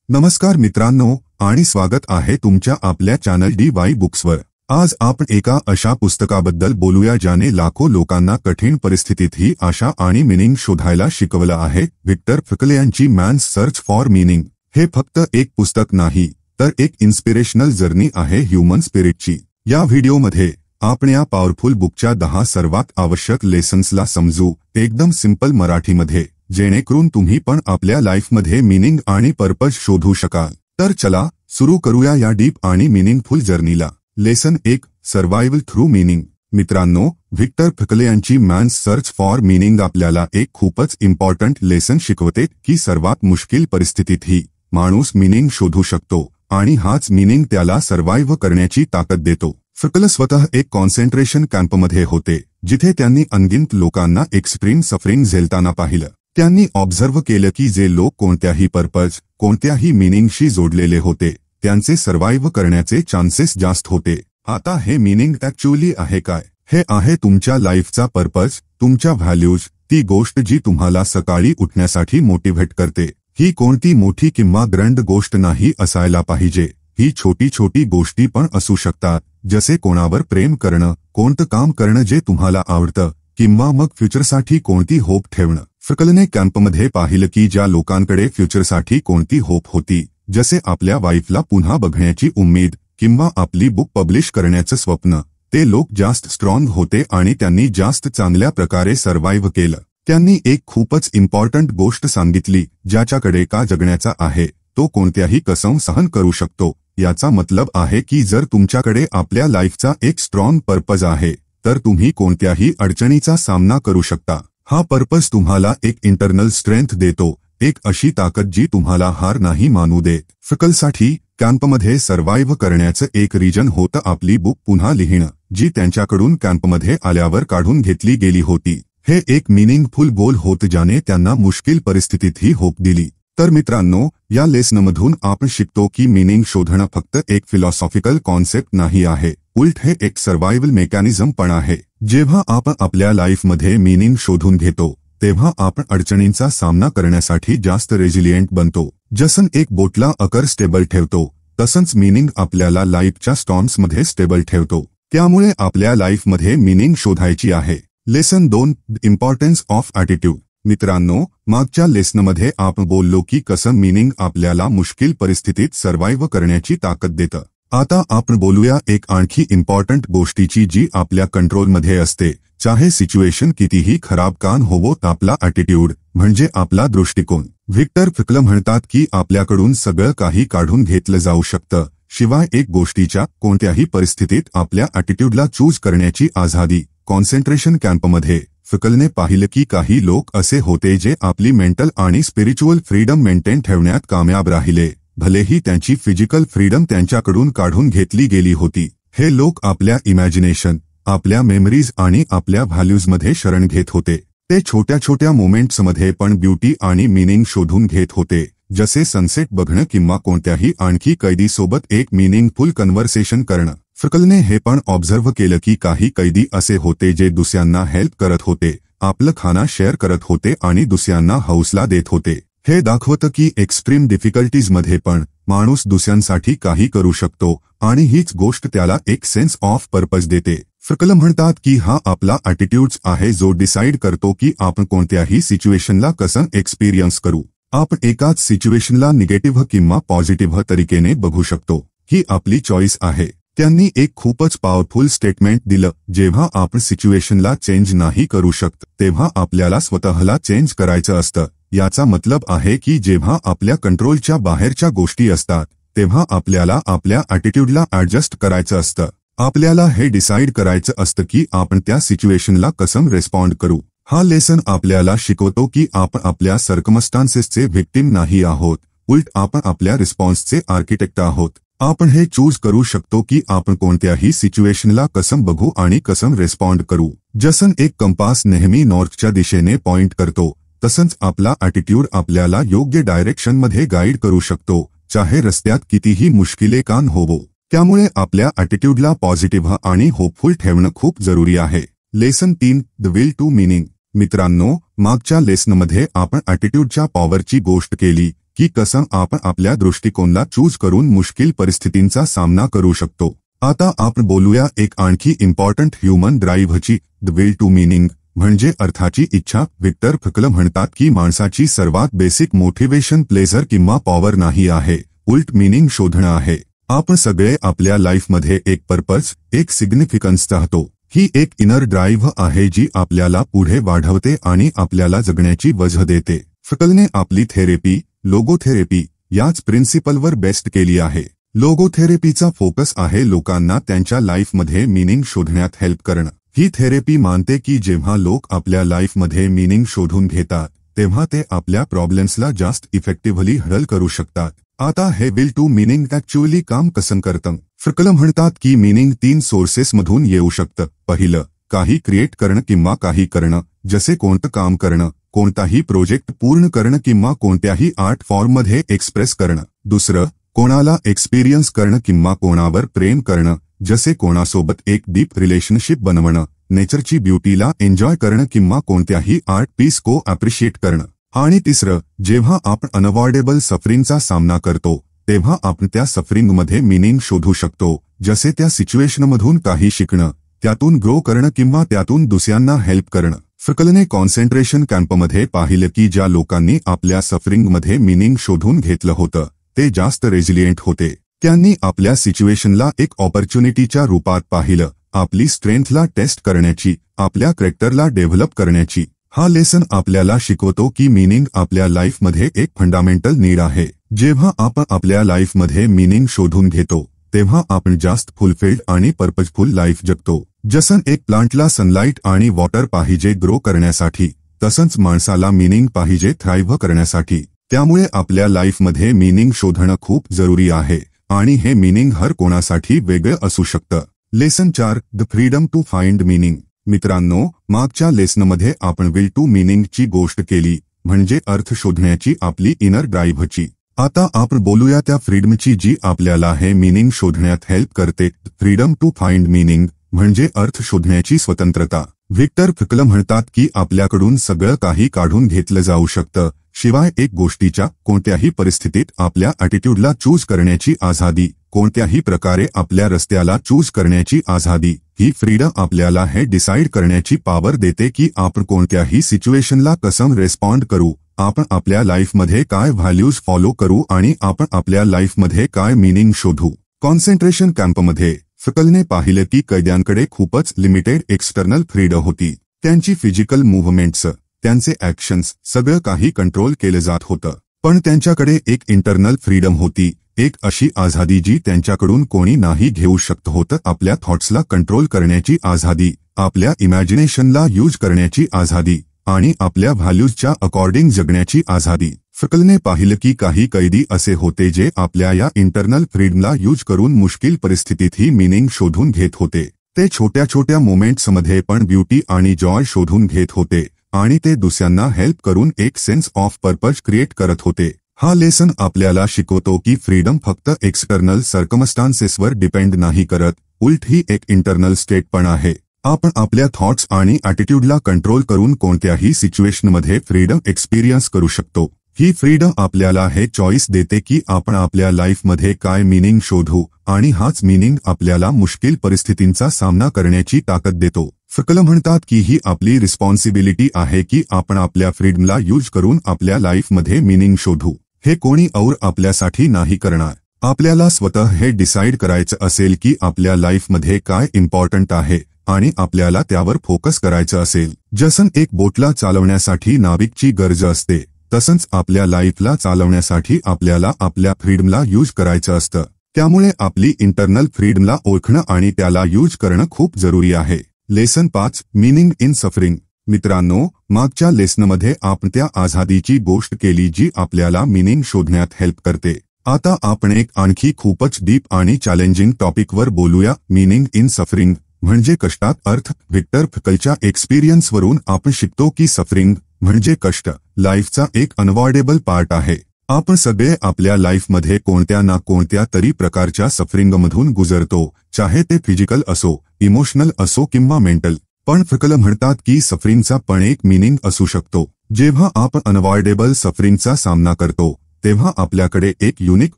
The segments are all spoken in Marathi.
नमस्कार मित्रांनो आणि स्वागत आहे तुमच्या आपल्या चॅनल DY बुक्सवर। आज आपण एका अशा पुस्तकाबद्दल बोलूया ज्याने लाखो लोकांना कठीण परिस्थितीतही आशा आणि मीनिंग शोधायला शिकवलं आहे। व्हिक्टर फ्रंकल यांची मॅन्स सर्च फॉर मीनिंग हे फक्त एक पुस्तक नाही तर एक इन्स्पिरेशनल जर्नी आहे ह्यूमन स्पिरिटची। या व्हिडिओमध्ये आपण या पॉवरफुल बुकच्या 10 सर्वात आवश्यक लेसन्सला समजू एकदम सिंपल मराठीमध्ये, जेणेकरून तुम्ही पण आपल्या लाईफमध्ये मीनिंग आणि पर्पज शोधू शकाल। तर चला सुरू करूया या डीप आणि मीनिंगफुल जर्नीला। Lesson 1, survival through meaning. मित्रांनो, व्हिक्टर फ्रंकल यांची मॅन्स सर्च फॉर मीनिंग आपल्याला एक खूपच इम्पॉर्टंट लेसन शिकवते की सर्वात मुश्किल परिस्थितीतही माणूस मीनिंग शोधू शकतो आणि हाच मीनिंग त्याला सर्व्हाइव्ह करण्याची ताकद देतो। फ्रंकल स्वतः एक कॉन्सन्ट्रेशन कॅम्पमध्ये होते, जिथे त्यांनी अनगिनत लोकांना एक्स्ट्रीम सफरिंग झेलताना पाहिलं। त्यांनी ऑब्झर्व्ह केलं की जे लोक कोणत्याही पर्पज, कोणत्याही मीनिंगशी जोडलेले होते, त्यांचे सर्व्हाइव्ह करण्याचे चान्सेस जास्त होते। आता हे मीनिंग ऍक्च्युअली आहे काय? हे आहे तुमच्या लाईफचा पर्पज, तुमच्या व्हॅल्यूज, ती गोष्ट जी तुम्हाला सकाळी उठण्यासाठी मोटिव्हेट करते। ही कोणती मोठी किंवा ग्रँड गोष्ट नाही असायला पाहिजे, ही छोटी छोटी गोष्टी पण असू शकतात, जसे कोणावर प्रेम करणं, कोणतं काम करणं जे तुम्हाला आवडतं, किंवा मग फ्युचरसाठी कोणती होप ठेवणं। फ्रंकलने कॅम्पमध्ये पाहिलं की ज्या लोकांकडे फ्युचरसाठी कोणती होप होती, जसे आपल्या वाईफला पुन्हा बघण्याची उम्मीद किंवा आपली बुक पब्लिश करण्याचं स्वप्न, ते लोक जास्त स्ट्रॉंग होते आणि त्यांनी जास्त चांगल्या प्रकारे सर्व्हाइव्ह केलं। त्यांनी एक खूपच इम्पॉर्टंट गोष्ट सांगितली, ज्याच्याकडे का जगण्याचा आहे तो कोणत्याही कसम सहन करू शकतो। याचा मतलब आहे की जर तुमच्याकडे आपल्या लाईफचा एक स्ट्रॉंग पर्पज आहे तर तुम्ही कोणत्याही अडचणीचा सामना करू शकता। हा पर्पज तुम्हाला एक इंटरनल स्ट्रेंथ देतो, एक अशी ताकद जी तुम्हाला हार नाही मानू देत। फ्रंकलसाठी कॅम्पमध्ये सर्व्हाइव्ह करण्याचं एक रिजन होतं आपली बुक पुन्हा लिहिणं, जी त्यांच्याकडून कॅम्पमध्ये आल्यावर काढून घेतली गेली होती। हे एक मीनिंगफुल गोल होतं ज्याने त्यांना मुश्किल परिस्थितीतही होप दिली। तर मित्रांनो, या लेसनमधून आपण शिकतो की मीनिंग शोधणं फक्त एक फिलॉसॉफिकल कॉन्सेप्ट नाही आहे, उलट हे एक सर्व्हायव्हल मेकॅनिझम पण आहे। जेव्हा आपण आपल्या लाईफमध्ये मीनिंग शोधून घेतो तेव्हा आपण अडचणींचा सामना करण्यासाठी जास्त रेजिलियंट बनतो। जसं एक बोटला अकर स्टेबल ठेवतो, तसंच मीनिंग आपल्याला लाईफच्या स्टॉर्म्समध्ये स्टेबल ठेवतो। त्यामुळे आपल्या लाईफमध्ये मीनिंग शोधायची आहे। Lesson 2, importance of attitude. मित्रांनो, मागच्या लेसनमध्ये आपण बोललो की कसं मीनिंग आपल्याला मुश्किल परिस्थितीत सर्व्हाइव्ह करण्याची ताकद देतं। आता आपण बोलूया एक आणखी इम्पॉर्टंट गोष्टीची जी आपल्या कंट्रोलमध्ये असते, चाहे सिच्युएशन कितीही खराब का होवो, आपला ॲटिट्यूड म्हणजे आपला दृष्टिकोन। व्हिक्टर फ्रंकल म्हणतात की आपल्याकडून सगळं काही काढून घेतलं जाऊ शकतं, शिवाय एक गोष्टीच्या कोणत्याही परिस्थितीत आपल्या ॲटिट्यूडला चूज करण्याची आझादी। कॉन्सन्ट्रेशन कॅम्पमध्ये फ्रंकलने पाहिलं की काही लोक असे होते जे आपली मेंटल आणि स्पिरिच्युअल फ्रीडम मेंटेन ठेवण्यात कामयाब राहिले, भलेही त्यांची फिजिकल फ्रीडम त्यांच्याकडून काढून घेतली गेली होती। हे लोक आपल्या इमॅजिनेशन, आपल्या मेमरीज आणि आपल्या व्हॅल्यूजमध्ये शरण घेत होते। ते छोट्या छोट्या मोमेंट्समध्ये पण ब्युटी आणि मीनिंग शोधून घेत होते, जसे सनसेट बघणं किंवा कोणत्याही आणखी कैदीसोबत एक मीनिंगफुल कन्व्हर्सेशन करणं। फ्रंकलने हे पण ऑब्झर्व्ह केलं की काही कैदी असे होते जे दुसऱ्यांना हेल्प करत होते, आपलं खाना शेअर करत होते आणि दुसऱ्यांना हौसला देत होते। हे दाखवतं की एक्स्ट्रीम डिफिकल्टीजमध्ये पण माणूस दुसऱ्यांसाठी काही करू शकतो आणि हीच गोष्ट त्याला एक सेन्स ऑफ पर्पज देते। फ्रंकल म्हणतात की हा आपला ॲटिट्यूड्स आहे जो डिसाईड करतो की आपण कोणत्याही सिच्युएशनला कसं एक्सपिरियन्स करू। आपण एकाच सिच्युएशनला निगेटिव्ह किंवा पॉझिटिव्ह तरीकेने बघू शकतो, ही आपली चॉईस आहे। त्यांनी एक खूपच पॉवरफुल स्टेटमेंट दिलं, जेव्हा आपण सिच्युएशनला चेंज नाही करू शकत तेव्हा आपल्याला स्वतःला चेंज करायचं असतं। याचा मतलब आहे की जेव्हा आपल्या कंट्रोलच्या बाहेरच्या गोष्टी असतात तेव्हा आपल्याला आपल्या ॲटिट्यूडला ॲडजस्ट करायचं असतं। आपल्याला हे डिसाईड करायचं असतं की आपण त्या सिच्युएशनला कसं रिस्पॉन्ड करू। हा लेसन आपल्याला शिकवतो की आपण आपल्या सर्कमस्टान्सेसचे व्हिक्टिम नाही आहोत, उलट आपण आपल्या रिस्पॉन्सचे आर्किटेक्ट आहोत। आपण हे चूज करू शकतो की आपण कोणत्याही सिच्युएशनला कसं बघू आणि कसं रिस्पॉन्ड करू। जसं एक कंपास नेहमी नॉर्थच्या दिशेने पॉइंट करतो, तसंच आपला ॲटिट्यूड आपल्याला योग्य डायरेक्शनमध्ये गाईड करू शकतो, चाहे रस्त्यात कितीही मुश्किले का होवो। त्यामुळे आपल्या ॲटिट्यूडला पॉझिटिव्ह आणि होपफुल ठेवणं खूप जरुरी आहे। Lesson 3, the will to meaning. मित्रांनो, मागच्या लेसनमध्ये आपण ॲटिट्यूडच्या पॉवरची गोष्ट केली, की कसं आपण आपल्या दृष्टिकोनाला चूज करून मुश्किल परिस्थितींचा सामना करू शकतो। आता आपण बोलूया एक आणखी इम्पॉर्टंट ह्यूमन ड्राईव्हची, द विल टू मीनिंग म्हणजे अर्थाची इच्छा। व्हिक्टर फ्रंकल म्हणतात की माणसाची सर्वात बेसिक मोटिवेशन प्लेजर किंवा पॉवर नाही आहे, उलट मीनिंग शोधणं आहे। आपण सगळे आपल्या लाईफमध्ये एक पर्पज, एक सिग्निफिकन्स चाहतो। ही एक इनर ड्राईव्ह आहे जी आपल्याला पुढे वाढवते आणि आपल्याला जगण्याची वजह देते। फ्रंकलने आपली थेरपी, लोगोथेरपी याच प्रिन्सिपलवर बेस्ट केली आहे। लोगोथेरपीचा फोकस आहे लोकांना त्यांच्या लाईफमध्ये मीनिंग शोधण्यात हेल्प करणं। ही थेरपी मानते की जेव्हा लोक आपल्या लाईफमध्ये मीनिंग शोधून घेतात तेव्हा ते आपल्या प्रॉब्लेम्सला जास्त इफेक्टिव्हली हँडल करू शकतात। आता हे विल टू मीनिंग ऍक्च्युअली काम कसं करतं? फ्रंकल म्हणतात की मीनिंग 3 सोर्सेसमधून येऊ शकतं। पहिलं, काही क्रिएट करणं किंवा काही करणं, जसे कोणतं काम करणं, कोणताही प्रोजेक्ट पूर्ण करणं किंवा कोणत्याही आर्ट फॉर्ममध्ये एक्सप्रेस करणं। दुसरं, कोणाला एक्सपिरियन्स करणं किंवा कोणावर प्रेम करणं, जसे कोणासोबत एक डीप रिलेशनशिप बनवणं, नेचरची ब्युटीला एन्जॉय करणं किंवा कोणत्याही आर्ट पीस को अप्रिशिएट करणं। आणि तिसरं, जेव्हा आपण अनअवॉइडेबल सफरिंगचा सामना करतो तेव्हा आपण त्या सफरिंगमध्ये मीनिंग शोधू शकतो, जसे त्या सिच्युएशनमधून काही शिकणं, त्यातून ग्रो करणं किंवा त्यातून दुसऱ्यांना हेल्प करणं। फ्रंकलने कॉन्सन्ट्रेशन कॅम्पमध्ये पाहिलं की ज्या लोकांनी आपल्या सफरिंगमध्ये मीनिंग शोधून घेतलं होतं ते जास्त रेझिलियंट होते। त्यांनी आपल्या सिच्युएशनला एक ऑपॉर्च्युनिटीच्या रूपात पाहिलं, आपली स्ट्रेंथला टेस्ट करण्याची, आपल्या कॅरेक्टरला डेव्हलप करण्याची। हा लेसन आपल्याला शिकवतो की मीनिंग आपल्या लाईफमध्ये एक फंडामेंटल नीड आहे। जेव्हा आपण आपल्या लाईफमध्ये मीनिंग शोधून घेतो तेव्हा आपण जास्त फुलफिल्ड आणि पर्पजफुल लाईफ जगतो। जसं एक प्लांटला सनलाईट आणि वॉटर पाहिजे ग्रो करण्यासाठी, तसंच माणसाला मीनिंग पाहिजे थ्राईव्ह करण्यासाठी। त्यामुळे आपल्या लाईफमध्ये मीनिंग शोधणं खूप जरुरी आहे आणि हे मीनिंग हर कोणासाठी वेगळं असू शकतं। Lesson 4, the freedom to find meaning. मित्रांनो, मागच्या लेसनमध्ये आपण विल टू मीनिंगची गोष्ट केली, म्हणजे अर्थ शोधण्याची आपली इनर ड्राईव्हची। आता आपण बोलूया त्या फ्रीडमची जी आपल्याला हे मीनिंग शोधण्यात हेल्प करते। फ्रीडम टू फाइंड मीनिंग म्हणजे अर्थ शोधण्याची स्वतंत्रता। व्हिक्टर फ्रंकल म्हणतात की आपल्याकडून सगळं काही काढून घेतलं जाऊ शकतं, शिवाय एक गोष्टीच्या कोणत्याही परिस्थितीत आपल्या ॲटिट्यूडला चूज करण्याची आझादी, कोणत्याही प्रकारे आपल्या रस्त्याला चूज करण्याची आझादी। ही फ्रीडम आपल्याला हे डिसाईड करण्याची पॉवर देते की आपण कोणत्याही सिच्युएशनला कसं रिस्पॉन्ड करू, आपण आपल्या लाईफमध्ये काय व्हॅल्यूज फॉलो करू आणि आपण आपल्या लाईफमध्ये काय मीनिंग शोधू। कॉन्सन्ट्रेशन कॅम्पमध्ये फ्रंकलने पाहिलं की कैद्यांकडे खूपच लिमिटेड एक्सटर्नल फ्रीडम होती। त्यांची फिजिकल मूव्हमेंट्स, त्यांचे ॲक्शन्स सगळं काही कंट्रोल केलं जात होतं, पण त्यांच्याकडे एक इंटरनल फ्रीडम होती, एक अशी आझादी जी त्यांच्याकडून कोणी नाही घेऊ शकत होतं। आपल्या थॉट्सला कंट्रोल करण्याची आझादी, आपल्या इमॅजिनेशनला यूज करण्याची आझादी आणि आपल्या व्हॅल्यूजच्या अकॉर्डिंग जगण्याची आझादी। फ्रंकलने पाहिलं की काही कैदी असे होते जे आपल्या या इंटरनल फ्रीडमला यूज करून मुश्किल परिस्थितीतही मीनिंग शोधून घेत होते। ते छोट्या छोट्या मोमेंट्समध्ये पण ब्युटी आणि जॉय शोधून घेत होते आणि ते दुसऱ्यांना हेल्प करून एक सेन्स ऑफ पर्पज क्रिएट करत होते। हा लेसन आपल्याला शिकवतो की फ्रीडम फक्त एक्सटर्नल सर्कमस्टान्सेसवर डिपेंड नाही करत, उलट ही एक इंटरनल स्टेट पण आहे। आपण आपल्या थॉट्स आणि ॲटिट्यूडला कंट्रोल करून कोणत्याही सिच्युएशनमध्ये फ्रीडम एक्सपिरियन्स करू शकतो। ही फ्रीडम आपल्याला हे चॉईस देते की आपण आपल्या लाईफमध्ये काय मीनिंग शोधू आणि हाच मीनिंग आपल्याला मुश्किल परिस्थितींचा सामना करण्याची ताकद देतो। फ्रंकल म्हणतात की ही आपली रिस्पॉन्सिबिलिटी आहे की आपण आपल्या फ्रीडमला यूज करून आपल्या लाईफमध्ये मीनिंग शोधू। हे कोणी और आपल्यासाठी नाही करणार, आपल्याला स्वतः हे डिसाईड करायचं असेल की आपल्या लाईफमध्ये काय इम्पॉर्टंट आहे आणि आपल्याला त्यावर फोकस करायचं असेल। जसं एक बोटला चालवण्यासाठी नाविकची गरज असते, तसंच आपल्या लाईफला चालवण्यासाठी आपल्याला आपल्या फ्रीडमला यूज करायचं असतं। त्यामुळे आपली इंटरनल फ्रीडमला ओळखणं आणि त्याला यूज करणं खूप जरुरी आहे। Lesson 5, meaning in suffering. मित्रांनो, मागच्या लेसनमध्ये आपण त्या आझादीची गोष्ट केली जी आपल्याला मीनिंग शोधण्यात हेल्प करते। आता आपण एक आणखी खूपच डीप आणि चॅलेंजिंग टॉपिकवर बोलूया, मीनिंग इन सफरिंग म्हणजे कष्टात अर्थ। व्हिक्टर फ्रंकलच्या एक्सपिरियन्सवरून आपण शिकतो की सफरिंग म्हणजे कष्ट लाईफचा एक अनअवॉइडेबल पार्ट आहे। आपण सगळे आपल्या लाईफमध्ये कोणत्या ना कोणत्या तरी प्रकारच्या सफरिंगमधून गुजरतो, चाहे ते फिजिकल असो, इमोशनल असो किंवा मेंटल। पण फ्रंकल म्हणतात की सफरिंगचा पण एक मीनिंग असू शकतो। जेव्हा आपण अनअवॉइडेबल सफरिंगचा सामना करतो तेव्हा आपल्याकडे एक युनिक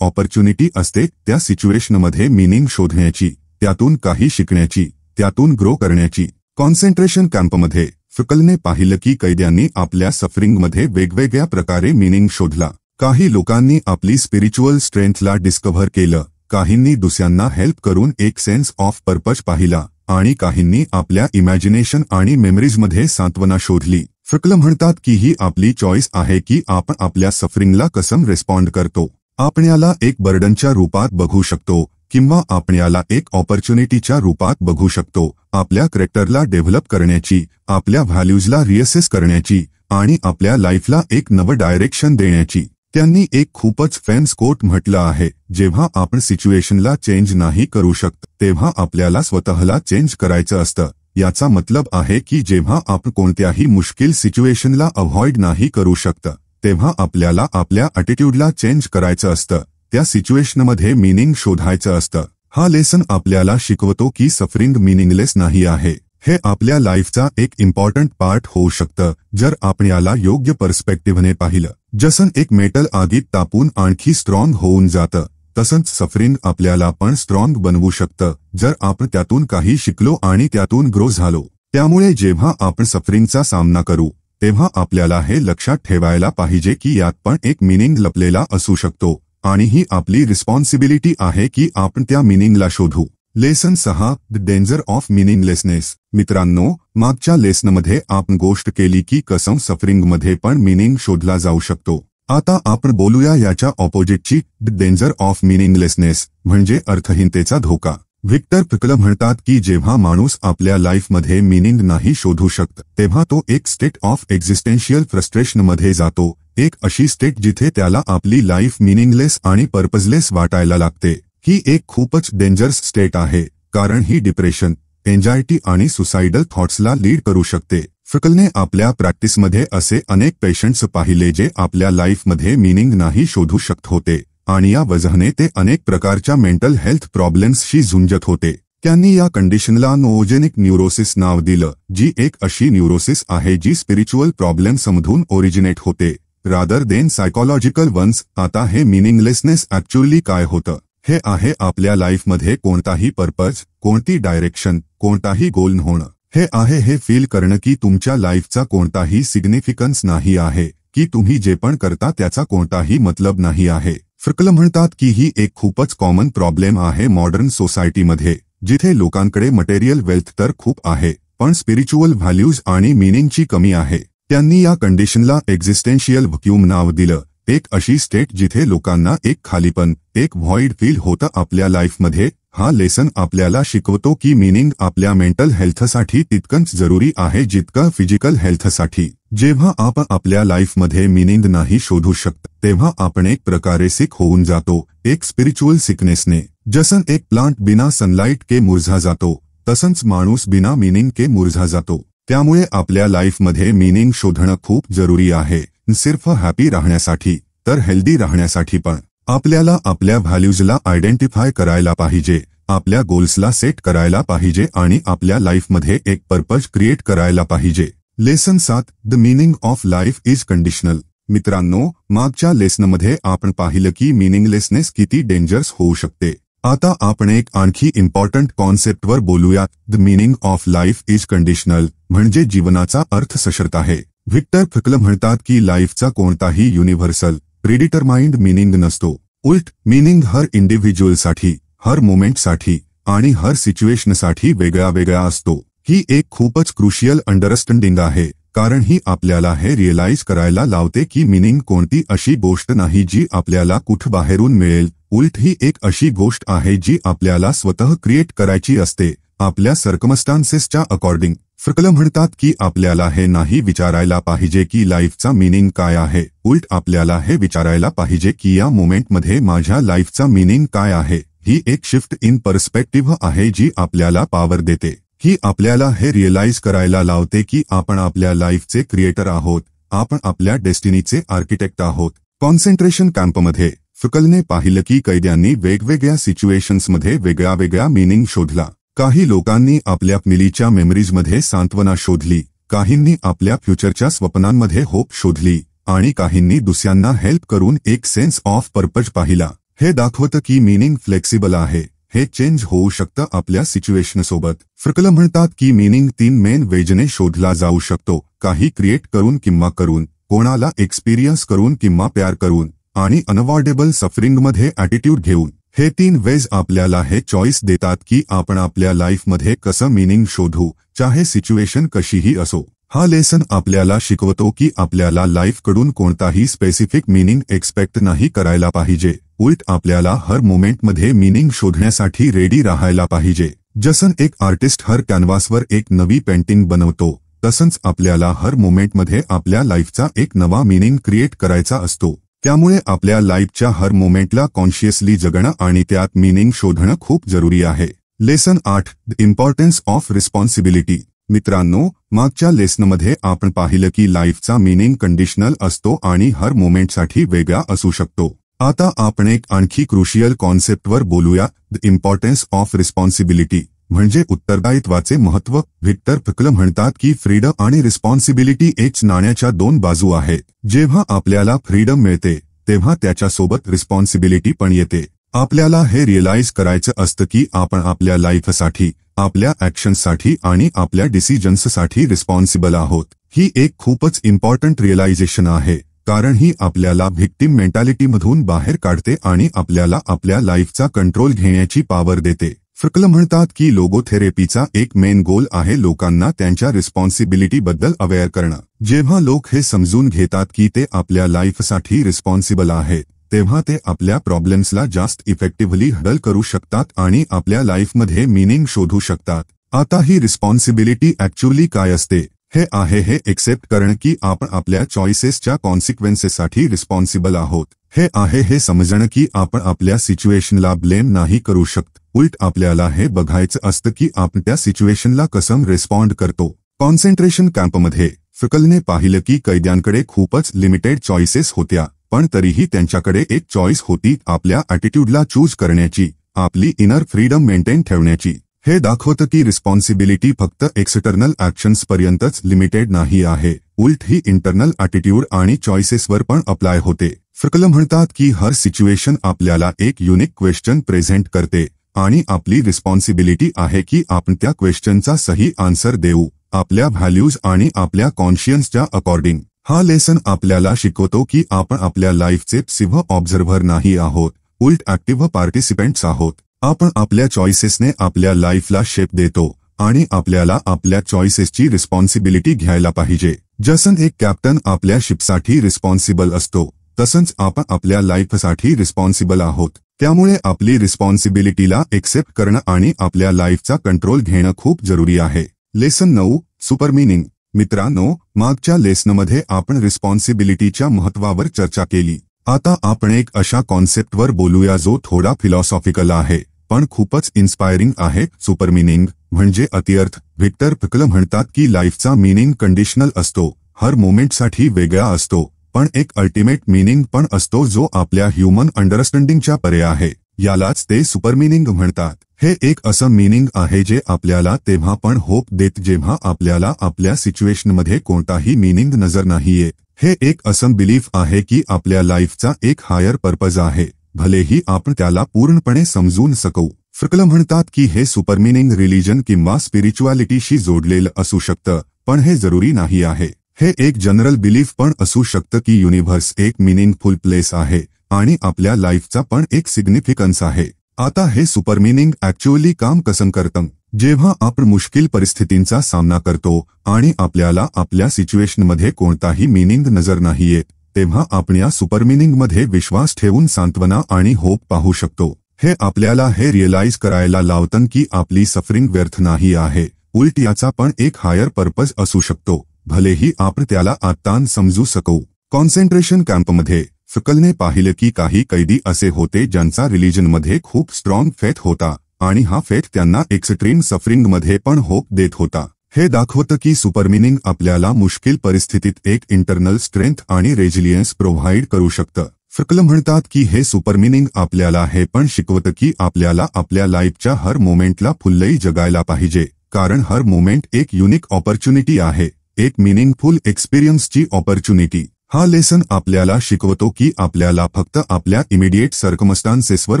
ऑपॉर्च्युनिटी असते त्या सिच्युएशनमध्ये मीनिंग शोधण्याची, त्यातून काही शिकण्याची, त्यातून ग्रो करण्याची. कॉन्सन्ट्रेशन कॅम्पमध्ये फिकलने पाहिलं की कैद्यांनी आपल्या सफरिंगमध्ये वेगवेगळ्या प्रकारे मीनिंग शोधला. काही लोकांनी आपली स्पिरिच्युअल स्ट्रेंथला डिस्कव्हर केलं, काहींनी दुसऱ्यांना हेल्प करून एक सेन्स ऑफ पर्पज पाहिला आणि काहींनी आपल्या इमॅजिनेशन आणि मेमरीजमध्ये सांत्वना शोधली. फिकल म्हणतात की ही आपली चॉईस आहे की आपण आपल्या सफरिंगला कसं रिस्पॉन्ड करतो. आपण याला एक बर्डनच्या रूपात बघू शकतो किंवा आपण याला एक ऑपॉर्च्युनिटीच्या रूपात बघू शकतो, आपल्या कॅरेक्टरला डेव्हलप करण्याची, आपल्या व्हॅल्यूजला रिअसेस करण्याची आणि आपल्या लाईफला एक नवं डायरेक्शन देण्याची. त्यांनी एक खूपच फेमस कोट म्हटलं आहे, जेव्हा आपण सिच्युएशनला चेंज नाही करू शकत तेव्हा आपल्याला स्वतःला चेंज करायचं असतं. याचा मतलब आहे की जेव्हा आपण कोणत्याही मुश्किल सिच्युएशनला अव्हॉइड नाही करू शकत तेव्हा आपल्याला आपल्या ॲटिट्यूडला चेंज करायचं असतं, त्या सिच्युएशनमध्ये मीनिंग शोधायचं असतं. हा लेसन आपल्याला शिकवतो की सफरिंग मीनिंगलेस नाही आहे. हे आपल्या लाईफचा एक इम्पॉर्टंट पार्ट होऊ शकतं जर आपण याला योग्य पर्स्पेक्टिव्हने पाहिलं. जसं एक मेटल आगीत तापून आणखी स्ट्रॉंग होऊन जातं, तसंच सफरिंग आपल्याला पण स्ट्रॉंग बनवू शकतं जर आपण त्यातून काही शिकलो आणि त्यातून ग्रो झालो. त्यामुळे जेव्हा आपण सफरिंगचा सामना करू तेव्हा आपल्याला हे लक्षात ठेवायला पाहिजे की यात पण एक मीनिंग लपलेला असू शकतो आणि ही आपली रिस्पॉन्सिबिलिटी आहे की आपण त्या मीनिंगला शोधू. Lesson 6 the danger of meaninglessness. मित्रांनो, मागच्या लेसनमध्ये आपण गोष्ट केली की कसं सफरिंगमध्ये पण मीनिंग शोधला जाऊ शकतो. आता आपण बोलूया याच्या ऑपोजिटची, द डेंजर ऑफ मीनिंगलेसनेस म्हणजे अर्थहीनतेचा धोका. व्हिक्टर फ्रिकल म्हणतात की जेव्हा माणूस आपल्या लाईफमध्ये मीनिंग नाही शोधू शकत तेव्हा तो एक स्टेट ऑफ एक्झिस्टेन्शियल फ्रस्ट्रेशनमध्ये जातो, एक अशी स्टेट जिथे त्याला आपली लाईफ मीनिंगलेस आणि पर्पजलेस वाटायला लागते. ही एक खूपच डेंजरस स्टेट आहे कारण ही डिप्रेशन, एन्झायटी आणि सुसाइडल थॉट्सला लीड करू शकते. फ्रिकलने आपल्या प्रॅक्टिसमध्ये असे अनेक पेशंट्स पाहिले जे आपल्या लाईफमध्ये मीनिंग नाही शोधू शकत होते आणि या वजहाने ते अनेक प्रकारच्या मेंटल हेल्थ प्रॉब्लेम्सशी झुंजत होते. त्यांनी या कंडिशनला नोओजेनिक न्यूरोसिस नाव दिलं, जी एक अशी न्यूरोसिस आहे जी स्पिरिच्युअल प्रॉब्लेम्समधून ओरिजिनेट होते रादर देन सायकोलॉजिकल वन्स. आता हे मीनिंगलेसनेस ऍक्च्युअली काय होतं? हे आहे आपल्या लाईफमध्ये कोणताही पर्पज, कोणती डायरेक्शन, कोणताही गोल न होणं. हे आहे हे फील करणं की तुमच्या लाईफचा कोणताही सिग्निफिकन्स नाही आहे, की तुम्ही जे पण करता त्याचा कोणताही मतलब नाही आहे. फ्रिकल म्हणतात की ही एक खूपच कॉमन प्रॉब्लेम आहे मॉडर्न सोसायटीमध्ये, जिथे लोकांकडे मटेरियल वेल्थ तर खूप आहे पण स्पिरिच्युअल व्हॅल्यूज आणि मीनिंगची कमी आहे. त्यांनी या कंडिशनला एक्झिस्टेन्शियल व्हॅक्यूम नाव दिलं, एक अशी स्टेट जिथे लोकांना एक खालीपण, एक व्हॉइड फील होतं आपल्या लाईफमध्ये. हा लेसन आपल्याला शिकवतो की मीनिंग आपल्या मेंटल हेल्थसाठी तितकंच जरुरी आहे जितकं फिजिकल हेल्थसाठी. जेव्हा आपण आपल्या लाईफमध्ये मीनिंग नाही शोधू शकत तेव्हा आपण एक प्रकारे सिक होऊन जातो, एक स्पिरिच्युअल सिकनेसने. जसं एक प्लांट बिना सनलाइट के मुरझा जातो तसंच माणूस बिना मीनिंग के मुरझा जातो. त्यामुळे आपल्या लाईफमध्ये मीनिंग शोधणं खूप जरुरी आहे, सिर्फ हॅपी राहण्यासाठी तर हेल्दी राहण्यासाठी पण. आपल्याला आपल्या व्हॅल्यूजला आयडेंटिफाय करायला पाहिजे, आपल्या गोल्सला सेट करायला पाहिजे आणि आपल्या लाईफमध्ये एक पर्पज क्रिएट करायला पाहिजे. Lesson 7 the meaning of life is conditional. मित्रांनो, मागच्या लेसनमध्ये आपण पाहिलं की मीनिंगलेसनेस किती डेंजरस होऊ शकते. आता आपण एक आणखी इम्पॉर्टंट कॉन्सेप्टवर बोलूया, the meaning of life is conditional म्हणजे जीवनाचा अर्थ सशर्त आहे. व्हिक्टर फ्रिकल म्हणतात की लाईफचा कोणताही युनिव्हर्सल, प्रिडिटरमाइंड मीनिंग नसतो. उलट मीनिंग हर इंडिव्हिज्युअलसाठी, हर मोमेंटसाठी आणि हर सिच्युएशनसाठी वेगळा वेगळा असतो. ही एक खूपच क्रुशियल अंडरस्टँडिंग आहे कारण ही आपल्याला हे रिअलाइज करायला लावते की मीनिंग कोणती अशी गोष्ट नाही जी आपल्याला कुठं बाहेरून मिळेल, उलट ही एक अशी गोष्ट आहे जी आपल्याला स्वतः क्रिएट करायची असते, आपल्या सर्कमस्टान्सेसच्या अकॉर्डिंग. फ्रिकल म्हणतात की आपल्याला हे नाही विचारायला पाहिजे की लाईफचा मीनिंग काय आहे, उलट आपल्याला हे विचारायला पाहिजे की या मोमेंटमध्ये माझ्या लाईफचा मीनिंग काय आहे. ही एक शिफ्ट इन पर्स्पेक्टिव्ह आहे जी आपल्याला पॉवर देते. ही आपल्याला हे रिअलाइज करायला लावते की आपण आपल्या लाईफचे क्रिएटर आहोत, आपण आपल्या डेस्टिनीचे आर्किटेक्ट आहोत. कॉन्सन्ट्रेशन कॅम्पमध्ये फ्रिकलने पाहिलं की कैद्यांनी वेगवेगळ्या सिच्युएशन्समध्ये वेगळा वेगळा मीनिंग शोधला. काही लोकांनी आपल्या मिलीच्या मेमरीजमध्ये सांत्वना शोधली, काहींनी आपल्या फ्युचरच्या स्वप्नांमध्ये होप शोधली आणि काहींनी दुसऱ्यांना हेल्प करून एक सेन्स ऑफ पर्पज पाहिला। हे दाखवतं की मीनिंग फ्लेक्सिबल आहे, हे चेंज होऊ शकतं आपल्या सिच्युएशनसोबत। फ्रकल म्हणतात की मीनिंग 3 मेन वेजने शोधला जाऊ शकतो, काही क्रिएट करून किंवा करून, कोणाला एक्सपिरियन्स करून किंवा प्यार करून, आणि अनअवॉइडेबल सफरिंगमध्ये ॲटिट्यूड घेऊन। हे 3 वेज आपल्याला हे चॉईस देतात की आपण आपल्या लाईफमध्ये कसं मीनिंग शोधू, चाहे सिच्युएशन कशीही असो। हा लेसन आपल्याला शिकवतो की आपल्याला लाईफकडून कोणताही स्पेसिफिक मीनिंग एक्सपेक्ट नाही करायला पाहिजे, उलट आपल्याला हर मोमेंटमध्ये मीनिंग शोधण्यासाठी रेडी राहायला पाहिजे। जसं एक आर्टिस्ट हर कॅनव्हासवर एक नवी पेंटिंग बनवतो, तसंच आपल्याला हर मोमेंटमध्ये आपल्या लाईफचा एक नवा मीनिंग क्रिएट करायचा असतो। त्यामुळे आपल्या लाईफच्या हर मोमेंटला कॉन्शियसली जगणं आणि त्यात मीनिंग शोधणं खूप जरुरी आहे। Lesson 8, the importance of responsibility. मित्रांनो, मागच्या लेसनमध्ये आपण पाहिलं की लाईफचा मीनिंग कंडिशनल असतो आणि हर मोमेंटसाठी वेगळा असू शकतो। आता आपण एक आणखी क्रुशियल कॉन्सेप्टवर बोलूया, द इम्पॉर्टन्स ऑफ रिस्पॉन्सिबिलिटी, म्हणजे उत्तरदायित्वाचे महत्त्व। व्हिक्टर फ्रकल म्हणतात की फ्रीडम आणि रिस्पॉन्सिबिलिटी एक नाण्याच्या 2 बाजू आहेत। जेव्हा आपल्याला फ्रीडम मिळते तेव्हा त्याच्यासोबत रिस्पॉन्सिबिलिटी पण येते। आपल्याला हे रिअलाइज करायचं असतं की आपण आपल्या लाईफसाठी, आपल्या ॲक्शन्ससाठी आणि आपल्या डिसिजन्ससाठी रिस्पॉन्सिबल आहोत। ही एक खूपच इम्पॉर्टंट रिअलायझेशन आहे, कारण ही आपल्याला व्हिक्टिम मेंटॅलिटीमधून बाहेर काढते आणि आपल्याला आपल्या लाईफचा कंट्रोल घेण्याची पॉवर देते। फ्रकल म्हणतात की लोगोथेरपीचा एक मेन गोल आहे लोकांना त्यांच्या रिस्पॉन्सिबिलिटीबद्दल अवेअर करणं। जेव्हा लोक हे समजून घेतात की ते आपल्या लाईफसाठी रिस्पॉन्सिबल आहेत, तेव्हा ते आपल्या प्रॉब्लेम्सला जास्त इफेक्टिव्हली हँडल करू शकतात आणि आपल्या लाईफमध्ये मीनिंग शोधू शकतात। आता ही रिस्पॉन्सिबिलिटी ॲक्च्युअली काय असते? हे एक्सेप्ट करणं की आपण आपल्या चॉईसेसच्या कॉन्सिक्वेन्सेससाठी रिस्पॉन्सिबल आहोत। हे समजणं की आपण आपल्या सिच्युएशनला ब्लेम नाही करू शकत, उलट आपल्याला हे बघायचं असतं की आपण त्या सिच्युएशनला कसं रिस्पॉन्ड करतो। कॉन्सन्ट्रेशन कॅम्पमध्ये फ्रकलने पाहिलं की कैद्यांकडे खूपच लिमिटेड चॉईसेस होत्या, पण तरीही त्यांच्याकडे एक चॉईस होती, आपल्या ॲटिट्यूडला चूज करण्याची, आपली इनर फ्रीडम मेंटेन ठेवण्याची। हे दाखवतं की रिस्पॉन्सिबिलिटी फक्त एक्सटर्नल ॲक्शन्सपर्यंतच लिमिटेड नाही आहे, उलट ही इंटरनल ॲटिट्यूड आणि चॉईसेसवर पण अप्लाय होते। फ्रकल म्हणतात की हर सिच्युएशन आपल्याला एक युनिक क्वेश्चन प्रेझेंट करते आणि आपली रिस्पॉन्सिबिलिटी आहे की आपण त्या क्वेश्चनचा सही आन्सर देऊ, आपल्या व्हॅल्यूज आणि आपल्या कॉन्शियन्सच्या अकॉर्डिंग। हा लेसन आपल्याला शिकवतो की आपण आपल्या लाईफचे पॅसिव्ह ऑब्झर्व्हर नाही आहोत, उलट ॲक्टिव्ह पार्टिसिपेंट्स आहोत। आपण आपल्या चॉईसेसने आपल्या लाईफला शेप देतो आणि आपल्याला आपल्या चॉईसेसची रिस्पॉन्सिबिलिटी घ्यायला पाहिजे। जसं एक कॅप्टन आपल्या शिपसाठी रिस्पॉन्सिबल असतो, तसंच आपण आपल्या लाईफसाठी रिस्पॉन्सिबल आहोत। त्यामुळे आपली रिस्पॉन्सिबिलिटीला एक्सेप्ट करणं आणि आपल्या लाईफचा कंट्रोल घेणं खूप जरुरी आहे। Lesson 9, super meaning. मित्रांनो, मागच्या लेसनमध्ये आपण रिस्पॉन्सिबिलिटीच्या महत्त्वावर चर्चा केली। आता आपण एक अशा कॉन्सेप्टवर बोलूया जो थोडा फिलॉसॉफिकल आहे, पण खूपच इन्स्पायरिंग आहे, सुपर मीनिंग म्हणजे अतिअर्थ। व्हिक्टर फ्रकल म्हणतात की लाईफचा मीनिंग कंडिशनल असतो, हर मोमेंटसाठी वेगळा असतो, पण एक अल्टिमेट मीनिंग पण असतो जो आपल्या ह्यूमन अंडरस्टँडिंगच्या परे आहे। यालाच ते सुपर मीनिंग म्हणतात। हे एक असं मीनिंग आहे जे आपल्याला तेव्हा पण होप देत जेव्हा आपल्याला आपल्या सिच्युएशनमध्ये कोणताही मीनिंग नजर नाही येत। हे एक असं बिलीफ आहे की आपल्या लाईफचा एक हायर पर्पज आहे, भलेही आपण त्याला पूर्णपणे समजून सकू। फ्रकल म्हणतात की हे सुपर मीनिंग रिलीजन किंवा स्पिरिच्युअलिटीशी जोडलेलं असू शकतं, पण हे जरुरी नाही आहे। हे एक जनरल बिलीफ पण असू शकतं की युनिव्हर्स एक मीनिंगफुल प्लेस आहे आणि आपल्या लाईफचा पण एक सिग्निफिकन्स आहे। आता हे सुपर मीनिंग ॲक्च्युअली काम कसं करतं? जेव्हा आपण मुश्किल परिस्थितींचा सामना करतो आणि आपल्याला आपल्या सिच्युएशनमध्ये कोणताही मीनिंग नजर नाही येत, तेव्हा आपण या सुपर मीनिंगमध्ये विश्वास ठेवून सांत्वना आणि होप पाहू शकतो। हे आपल्याला हे रिअलाइज करायला लावतं की आपली सफरिंग व्यर्थ नाही आहे, उलट याचा पण एक हायर पर्पज असू शकतो, भलेही आपण त्याला आत्ता समजू सकू। कॉन्सन्ट्रेशन कॅम्पमध्ये फ्रकलने पाहिलं की काही कैदी असे होते ज्यांचा रिलीजनमध्ये खूप स्ट्रॉंग फेथ होता आणि हा फेथ त्यांना एक्स्ट्रीम सफरिंगमध्ये पण होप देत होता। हे दाखवतं की सुपर मीनिंग आपल्याला मुश्किल परिस्थितीत एक इंटरनल स्ट्रेंथ आणि रेजिलियन्स प्रोव्हाइड करू शकतं। फ्रकल म्हणतात की हे सुपर मीनिंग आपल्याला हे पण शिकवतं की आपल्याला आपल्या लाईफच्या हर मोमेंटला फुल्लई जगायला पाहिजे, कारण हर मोमेंट एक युनिक ऑपॉर्च्युनिटी आहे, एक मीनिंगफुल एक्सपिरियन्सची ऑपॉर्च्युनिटी। हा लेसन आपल्याला शिकवतो की आपल्याला फक्त आपल्या इमिडिएट सर्कमस्टान्सेसवर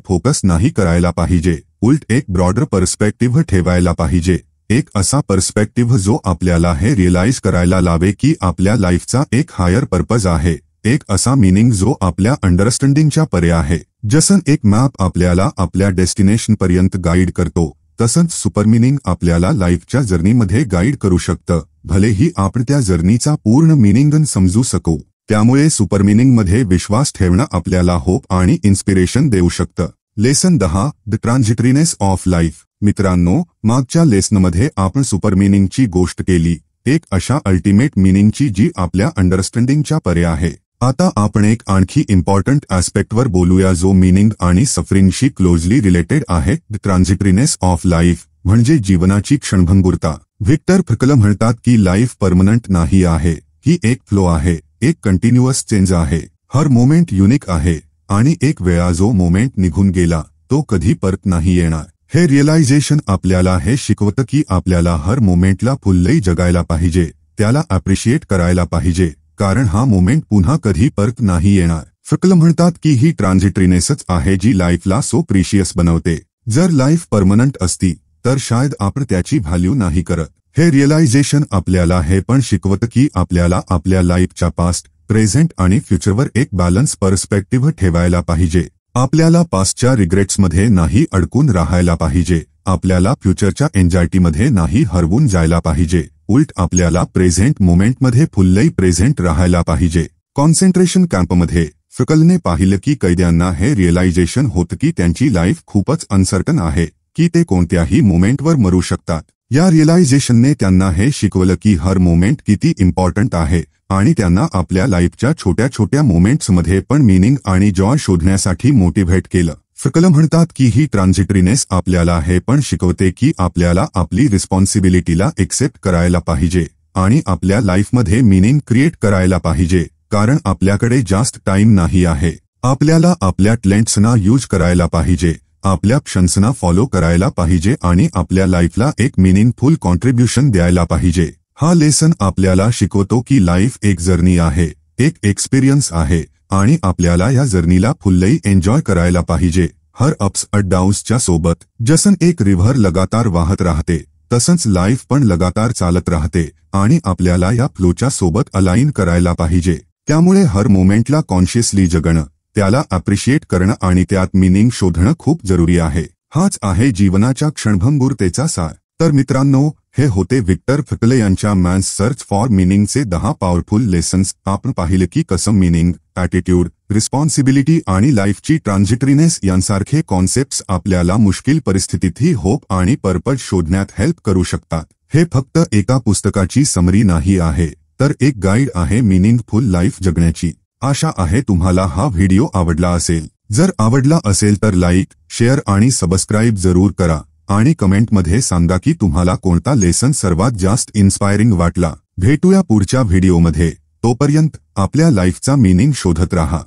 फोकस नाही करायला पाहिजे, उलट एक ब्रॉडर पर्स्पेक्टिव्ह ठेवायला पाहिजे. एक असा पर्स्पेक्टिव्ह जो आपल्याला हे रिअलाइज करायला लावे की आपल्या लाईफचा एक हायर पर्पज आहे, एक असा मीनिंग जो आपल्या अंडरस्टँडिंगच्या परे आहे. जसं एक मॅप आपल्याला आपल्या डेस्टिनेशनपर्यंत गाईड करतो, तसंच सुपरमिनिंग आपल्याला लाईफच्या जर्नीमध्ये गाईड करू शकतं, भलेही आपण त्या जर्नीचा पूर्ण मिनिंग समजू शकू. त्यामुळे सुपरमिनिंगमध्ये विश्वास ठेवणं आपल्याला होप आणि इन्स्पिरेशन देऊ शकतं. Lesson 10, the transitoriness of life. मित्रांनो, मागच्या लेसनमध्ये आपण सुपरमिनिंगची गोष्ट केली, एक अशा अल्टिमेट मिनिंगची जी आपल्या अंडरस्टँडिंगच्या परे आहे. आता आपण एक आणखी इम्पॉर्टंट ॲस्पेक्टवर बोलूया जो मिनिंग आणि सफरिंगशी क्लोजली रिलेटेड आहे, द ट्रान्झिटरीनेस ऑफ लाईफ, म्हणजे जीवनाची क्षणभंगुरता. व्हिक्टर फ्रंकल म्हणतात की लाईफ परमनंट नाही आहे, ही एक फ्लो आहे, एक कंटिन्युअस चेंज आहे. हर मोमेंट युनिक आहे आणि एक वेळा जो मोमेंट निघून गेला तो कधी परत नाही येणार. हे रिअलायझेशन आपल्याला हे शिकवतं की आपल्याला हर मोमेंटला फुल्ली जगायला पाहिजे, त्याला अप्रिशिएट करायला पाहिजे, कारण हा मोमेंट पुन्हा कधी परत नाही येणार. फ्रंकल म्हणतात की ही ट्रान्झिटरीनेसच आहे जी लाईफला सो प्रिशियस बनवते. जर लाईफ परमनंट असती तर शायद आपण त्याची व्हॅल्यू नाही करत. हे रिअलायझेशन आपल्याला हे पण शिकवतं की आपल्याला आपल्या लाईफच्या पास्ट, प्रेझेंट आणि फ्युचरवर एक बॅलन्स पर्स्पेक्टिव्ह ठेवायला पाहिजे. आपल्याला पास्टच्या रिग्रेट्समध्ये नाही अडकून राहायला पाहिजे, आपल्याला फ्युचरच्या एन्झायटीमध्ये नाही हरवून जायला पाहिजे, उलट आपल्याला प्रेझेंट मोमेंटमध्ये फुल्ली प्रेझेंट राहायला पाहिजे. कॉन्सन्ट्रेशन कॅम्पमध्ये फ्रंकलने पाहिलं की कैद्यांना हे रिअलायझेशन होतं की त्यांची लाईफ खूपच अनसर्टन आहे, की ते कोणत्याही मोमेंटवर मरू शकतात. या रिअलायझेशनने त्यांना हे शिकवलं की हर मोमेंट किती इम्पॉर्टंट आहे आणि त्यांना आपल्या लाईफच्या छोट्या छोट्या मोमेंट्समध्ये पण मीनिंग आणि जॉय शोधण्यासाठी मोटिव्हेट केलं. फ्रंकल म्हणतात की ही ट्रान्झिटरीनेस आपल्याला हे पण शिकवते की आपल्याला आपली रिस्पॉन्सिबिलिटीला एक्सेप्ट करायला पाहिजे आणि आपल्या लाईफमध्ये मीनिंग क्रिएट करायला पाहिजे, कारण आपल्याकडे जास्त टाइम नाही आहे. आपल्याला आपल्या टॅलेंट्सना यूज करायला पाहिजे, आपल्या क्षणना फॉलो करायला पाहिजे आणि आपल्या लाईफला एक मीनिंगफुल कॉन्ट्रीब्युशन द्यायला पाहिजे. हा लेसन आपल्याला शिकवतो की लाईफ एक जर्नी आहे, एक एक्सपिरियन्स आहे आणि आपल्याला या जर्नीला फुल्ली एन्जॉय करायला पाहिजे, हर अप्स अँड डाऊन्सच्या सोबत. जसं एक रिव्हर लगातार वाहत राहते तसंच लाईफ पण लगातार चालत राहते आणि आपल्याला या फ्लोच्या सोबत अलाइन करायला पाहिजे. त्यामुळे हर मोमेंटला कॉन्शियसली जगणं, त्याला अप्रिशिएट करणं आणि त्यात मीनिंग शोधणं खूप जरुरी आहे. हाच आहे जीवनाच्या क्षणभंगुरतेचा सार. तर मित्रांनो, हे होते व्हिक्टर फ्रंकल यांच्या मॅन्स सर्च फॉर मीनिंगचे 10 पॉवरफुल लेसन्स. आपण पाहिले की कसं मीनिंग, ॲटिट्यूड, रिस्पॉन्सिबिलिटी आणि लाईफची ट्रान्झिटरीनेस यांसारखे कॉन्सेप्ट्स आपल्याला मुश्किल परिस्थितीतही होप आणि पर्पज शोधण्यात हेल्प करू शकतात. हे फक्त एका पुस्तकाची समरी नाही आहे, तर एक गाईड आहे मीनिंगफुल लाईफ जगण्याची. आशा आहे तुम्हाला हा व्हिडिओ आवडला असेल. जर आवडला असेल तर लाईक, शेअर आणि सबस्क्राईब जरूर करा आणि कमेंटमध्ये सांगा की तुम्हाला कोणता लेसन सर्वात जास्त इन्स्पायरिंग वाटला. भेटूया पुढच्या व्हिडिओमध्ये. तोपर्यंत आपल्या लाईफचा मीनिंग शोधत राहा.